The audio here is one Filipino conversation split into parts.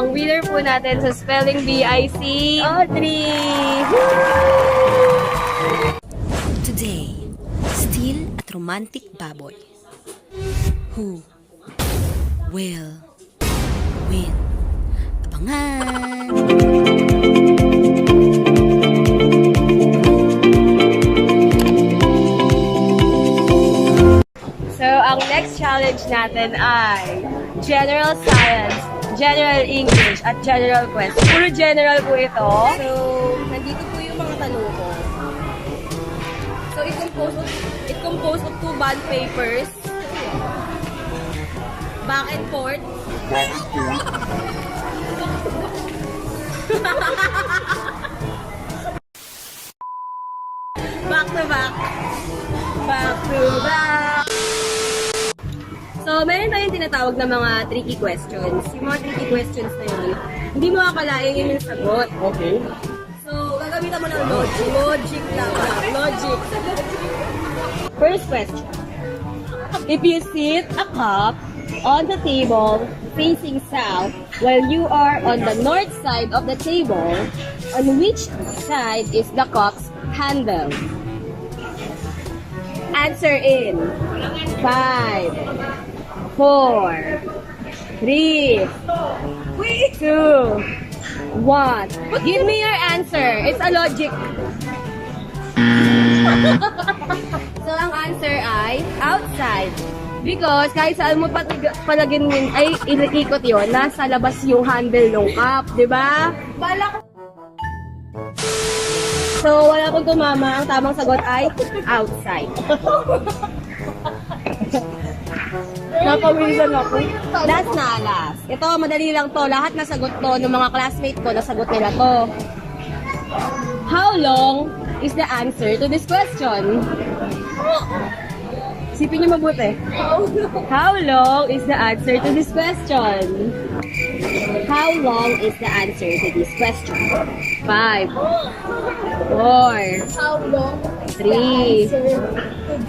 ang winner po natin sa Spelling Bee ay si Audrey! Today, still at romantic baboy. Who will win? Abangan! So, ang next challenge natin ay General Science, General English, at General Quest. Puro general po ito. So, nandito po yung mga tanong ko. So, it composed of 2 bond papers. Back and forth. Back to back. Back to back. So, meron tayong tinatawag na mga tricky questions. Yung mga tricky questions na yun, hindi mo akalain yun yung sagot. Okay. So, gagamitan mo ng logic. Logic lang. Logic. First question. If you sit a cup on the table facing south while you are on the north side of the table, on which side is the cup's handle? Answer in 5, 4, 3, 2, 1. Give me your answer. It's a logic. So, ang answer ay outside. Because kahit saan mo palagin yun, ay iikot yun, nasa labas yung handle ng cup. Diba? So, wala pong tumama. Ang tamang sagot ay outside. Napawisan ako. Last na, last. Ito, madali lang to. Lahat nasagot to ng mga classmate ko, nasagot nila to. How long is the answer to this question? Isipin niyo mabuti. How long is the answer to this question? How long is the answer to this question? 5, 4, How long is 3, the answer to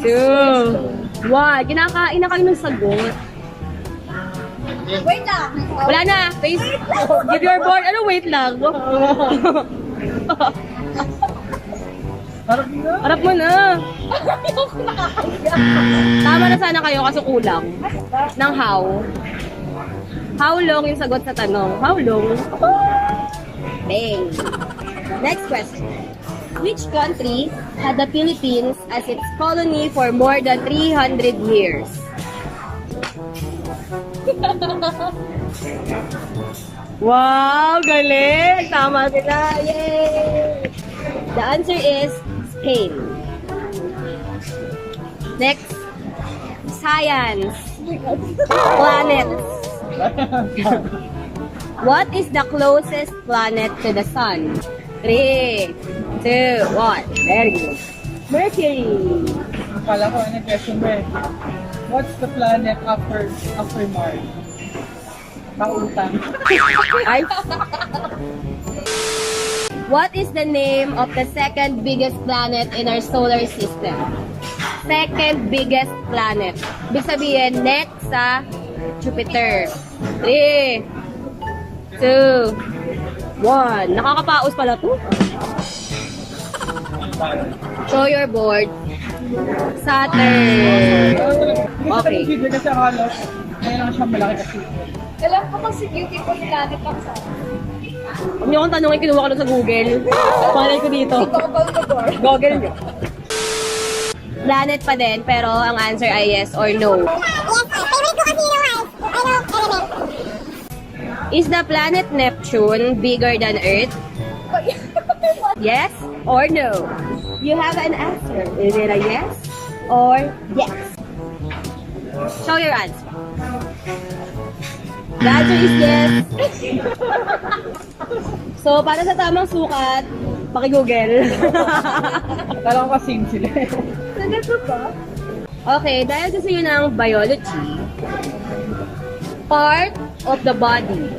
this 2, 1. Kinakain na kayo ng sagot. Wait lang. Wala na. Face. Give your board. Ano, wait lang. Harap mo na. Tama na sana kayo kasi kulang. Ng how. How long yung sagot sa tanong? How long? Bang. Next question. Which country had the Philippines as its colony for more than 300 years? Wow, galing! Tama sila! Yay! The answer is Spain. Next, science. Planets. What is the closest planet to the sun? 3, 2, 1. Very good. Mercury. Akala ko ano question ba eh. What's the planet after Mars? Kautang. Ay. What is the name of the second biggest planet in our solar system? Second biggest planet. Ibig sabihin, next sa Jupiter. 3, 2, 1. Nakakapaos pala to. Show your board. Saturn. Okay. Hindi kasi akala, kaya lang siya malaki kasi. Alam ko pag si beautiful planet ang sa Huwag niyo akong tanongin, kinuha ko na sa Google. Panay ko dito. Google niyo. Planet pa din, pero ang answer ay yes or no. Is the planet Neptune bigger than Earth? Yes or no? You have an answer. Is it a yes or yes? Show your answer. The answer is yes. So, para sa tamang sukat, paki-google. Kala ko kasing sila. Nandito ba? Okay, dahil gusto nyo ng biology, part of the body.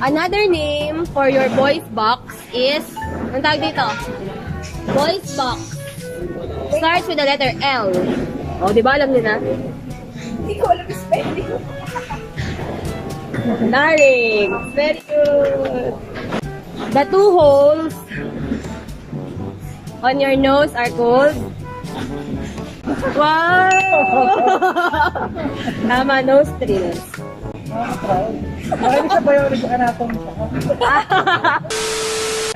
Another name for your voice box is, anong tawag dito? Voice box. Starts with the letter L. O, di ba alam nyo na? Hindi ko alam spelling. Larynx. Very good. The two holes on your nose are called? Wow! Tama, nostrils. Bakit sa biology anatomy siya?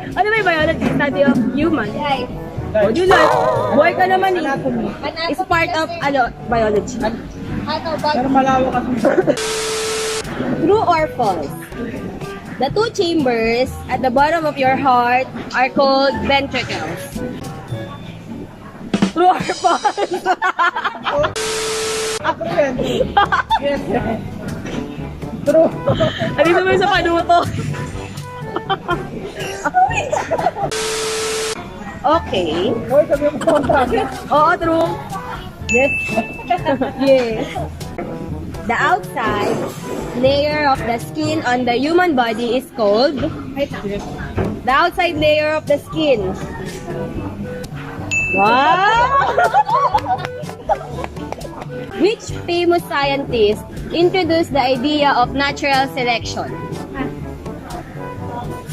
Ano ba yung biology? Study of human? Life. Oh, you like? Boy ka naman eh. Anatomy. It's part of, biology. Ano ba? Pero malawak kasi. True or false? The two chambers at the bottom of your heart are called ventricles. True or false? Ako yan. Yes, yes. True. Ano naman sa panuto? Okay. Hoy, sabi mo kung sabi. Oo, true. Yes. Yes. The outside layer of the skin on the human body is called? Yes. The outside layer of the skin. Wow! Which famous scientist introduced the idea of natural selection?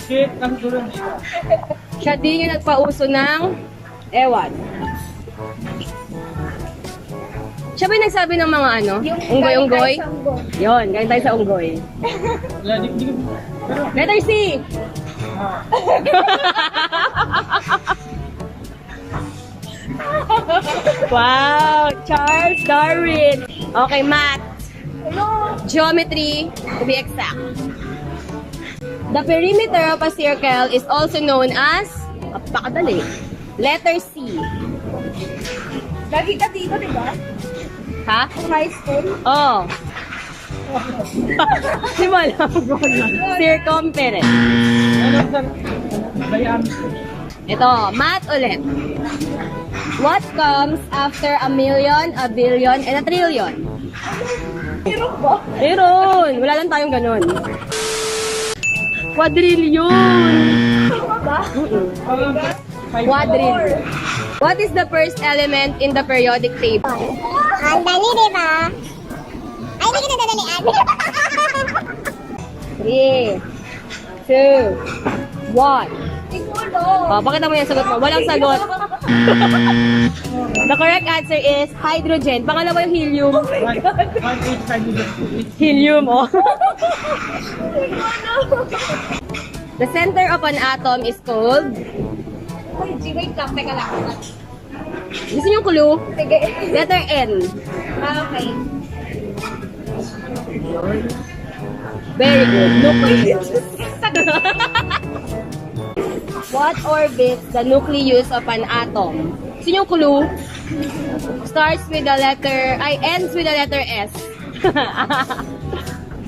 Shit, ang dulo dito. Siya din yung nagpauso ng ewan. Siya ba yung nagsabi ng mga ano? Unggoy-unggoy? Yon, galing tayo sa unggoy. Wala, di pero, Letter C! Wow! Charles Darwin! Okay, math. Geometry, to be exact. The perimeter of a circle is also known as, napakadali, letter C. Lagi ka dito, di ba? Ha? High school. Oh. Di ba alam ko na? Circumference. ano sa diameter? Ito, math ulit. What comes after a million, a billion, and a trillion? Pero ba? Meron! Wala lang tayong ganun. Quadrillion! Ba? Quadrillion. What is the first element in the periodic table? Ang dali, di ba? Ay, hindi kita dadalian. 3, 2, 1. Siguro. Oh, pakita mo yung sagot mo. Walang sagot. The correct answer is hydrogen. Pangalawa yung helium. Right. 1 Helium, oh. The center of an atom is called? Uy, G, wait lang. Teka lang. Gusto niyo yung clue? Sige. Letter N. Okay. Very good. Nucleus. What orbits the nucleus of an atom? Gusto niyo yung clue? Starts with the letter, ends with the letter S.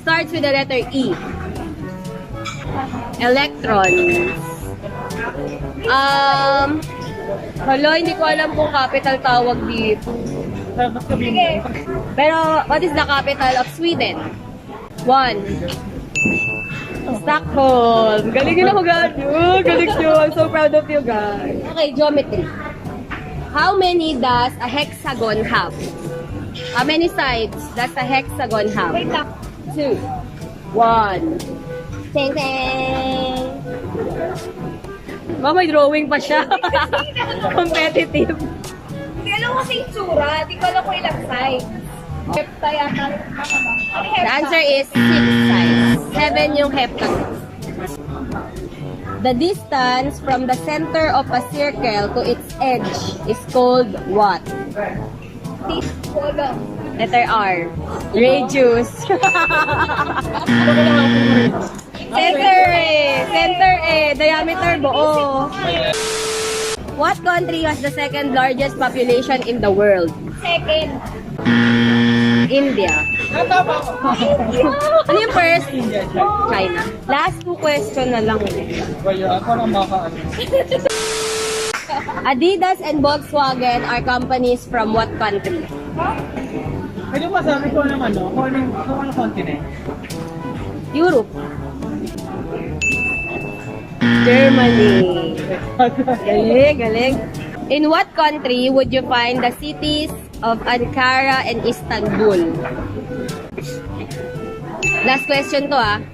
Starts with the letter E. Electrons. Hala, hindi ko alam kung capital tawag dito. Sige. Pero, what is the capital of Sweden? 1. Stockholm. Galing nyo ako, guys. Galing nyo. I'm so proud of you, guys. Okay, geometry. How many does a hexagon have? How many sides does a hexagon have? Wait lang. 2. 1. Teng teng. Ba, may drawing pa siya. Competitive. Hindi alam ko sa itsura. Hindi ko alam kung ilang size. Hepta yata. Ano The hepta? answer is 6 sides. 7 yung heptagon. The distance from the center of a circle to its edge is called what? Wala. Letter R. Radius. Center A. Center A. Diameter buo. What country has the second largest population in the world? Second. India. Tama ko. Ano yung first? China. Last 2 question na lang. Well, ako nang maka Adidas and Volkswagen are companies from what country? Pwede mo masabi ko ng ano? Kung anong continent? Europe. Germany. Galing, galing. In what country would you find the cities of Ankara and Istanbul? Last question to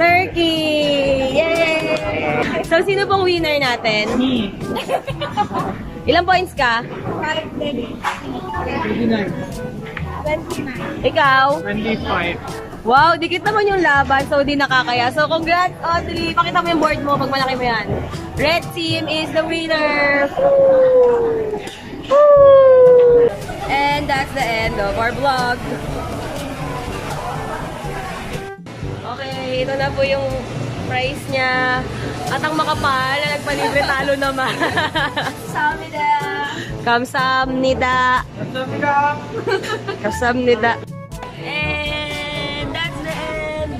Turkey! Yay! So, sino pong winner natin? Me. Ilang points ka? 29. Ikaw? 25. Wow, dikit naman yung laban, so di nakakaya. So, congrats, Audrey. Pakita mo yung board mo pag malaki mo yan. Red team is the winner. Woo! Woo! And that's the end of our vlog. Okay, ito na po yung prize niya. At ang makapal na nagpalibre talo naman. Samida. Kamsamnida. Kamsahamnida. Kamsamnida. And that's the end.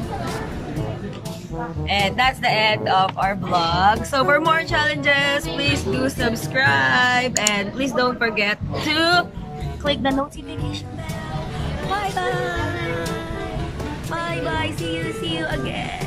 And that's the end of our vlog. So for more challenges, please do subscribe. And please don't forget to click the notification bell. Bye-bye. Bye-bye. See you again.